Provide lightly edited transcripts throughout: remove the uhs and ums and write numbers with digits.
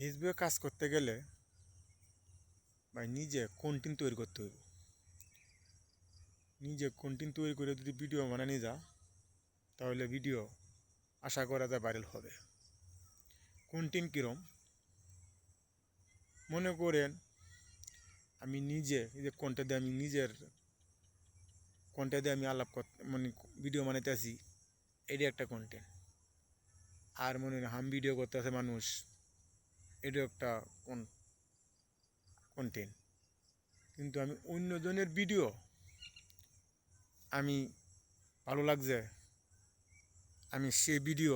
ফেসবুকে কাজ করতে গেলে ভাই নিজে কন্টেন্ট তৈরি করতে হবে। নিজে কন্টেন্ট তৈরি করে যদি ভিডিও বানানো যায় তাহলে ভিডিও আশা করা যায় ভাইরাল হবে। কন্টেন্ট কীরকম মনে করেন, আমি নিজে এই যে কন্টেন্ট দিয়ে আমি নিজের কন্টেন্ট দিয়ে আমি আলাপ মানে ভিডিও বানাইতে আসি, এটি একটা কন্টেন্ট। আর মনে হয় হাম ভিডিও করতে আছে মানুষ, এটাও একটা কন্টেন্ট। কিন্তু আমি অন্যজনের ভিডিও আমি ভালো লাগছে, আমি সে ভিডিও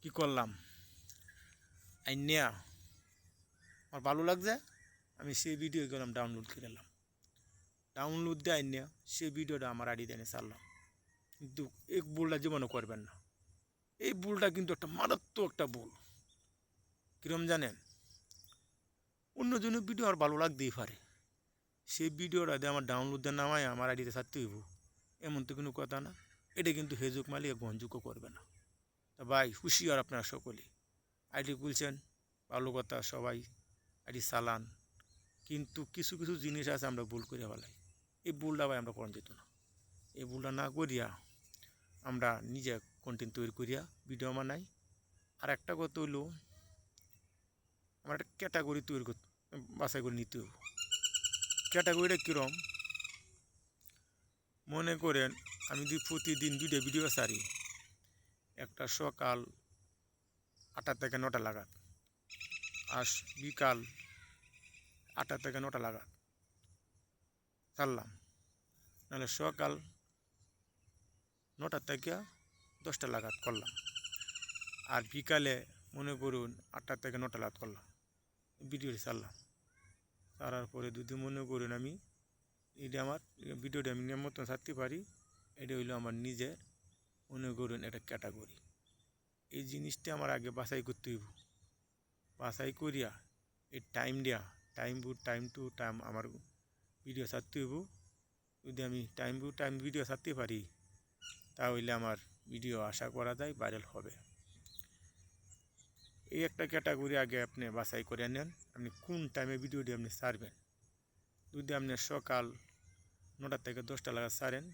কি করলাম আইনিয়া আমার ভালো লাগছে, আমি সেই ভিডিও গেলাম ডাউনলোড করে নিলাম, ডাউনলোড দিয়ে আইনিয়া সেই ভিডিওটা আমার আইডি দিয়ে ছাড়লাম। কিন্তু এই ভুলটা জীবনে করবেন না। এই ভুলটা কিন্তু একটা মারাত্মক একটা ভুল। কিরম জানেন, অন্যজনের ভিডিও আর ভালো লাগতেই পারে, সেই ভিডিওটা দিয়ে আমার ডাউনলোড দিয়ে নামায় আমার আইডিতে ছাড়তে হইব এমন তো কোনো কথা না। এটা কিন্তু ফেসবুক মালিক গ্রহণযোগ্য করবে না। তা ভাই হুঁশিয়ার আপনারা সকলে, আইডি খুলছেন ভালো কথা, সবাই আইডি চালান, কিন্তু কিছু কিছু জিনিস আছে আমরা ভুল করে ফেলাই। এই ভুলটা ভাই আমরা করা যেত না। এই ভুলটা না করিয়া আমরা নিজে কন্টেন্ট তৈরি করিয়া ভিডিও বানাই। আর একটা কথা হইলো, আমরা একটা ক্যাটাগরি তৈরি করতে বাছাই করে নিতে হবে। ক্যাটাগরিটা কীরকম মনে করেন, আমি যদি প্রতিদিন 2টা ভিডিও ছাড়ি, একটা সকাল 8টা থেকে 9টা লাগাত, আর বিকাল 8টা থেকে 9টা লাগাত ছাড়লাম, নাহলে সকাল 9টা থেকে 10টা লাগাত করলাম, আর বিকালে মনে করুন 8টা থেকে 9টা লাগাত করলাম, ভিডিওটি ছাড়লাম। ছাড়ার পরে যদি মনে করুন আমি এটা আমার ভিডিওটা আমি নিয়ম মতন ছাড়তে পারি, এটা হইলো আমার নিজের মনে করুন একটা ক্যাটাগরি। এই জিনিসটা আমার আগে বাছাই করতে হইব, বাছাই করিয়া এই টাইম দেওয়া, টাইম টু টাইম আমার ভিডিও ছাড়তে হইব। যদি আমি টাইম টু টাইম ভিডিও ছাড়তে পারি তাহলে আমার ভিডিও আশা করা যায় ভাইরাল হবে। এই একটা ক্যাটাগরি আগে আপনি বাছাই করে নেন, আপনি কোন টাইমে ভিডিওটি আপনি ছাড়বেন। যদি আপনি সকাল 9টা থেকে 10টা লাগা ছাড়েন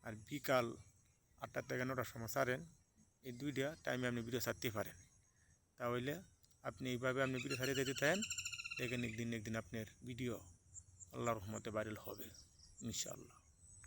আর বিকাল 8টা থেকে 9টার সময় ছাড়েন, এই 2টা টাইমে আপনি ভিডিও ছাড়তে পারেন। তাহলে আপনি এইভাবে আপনি ভিডিও ছাড়িয়ে দিতে থাকেন, দেখেন একদিন একদিন আপনার ভিডিও আল্লাহর রহমতে ভাইরাল হবে ইনশাআল্লাহ।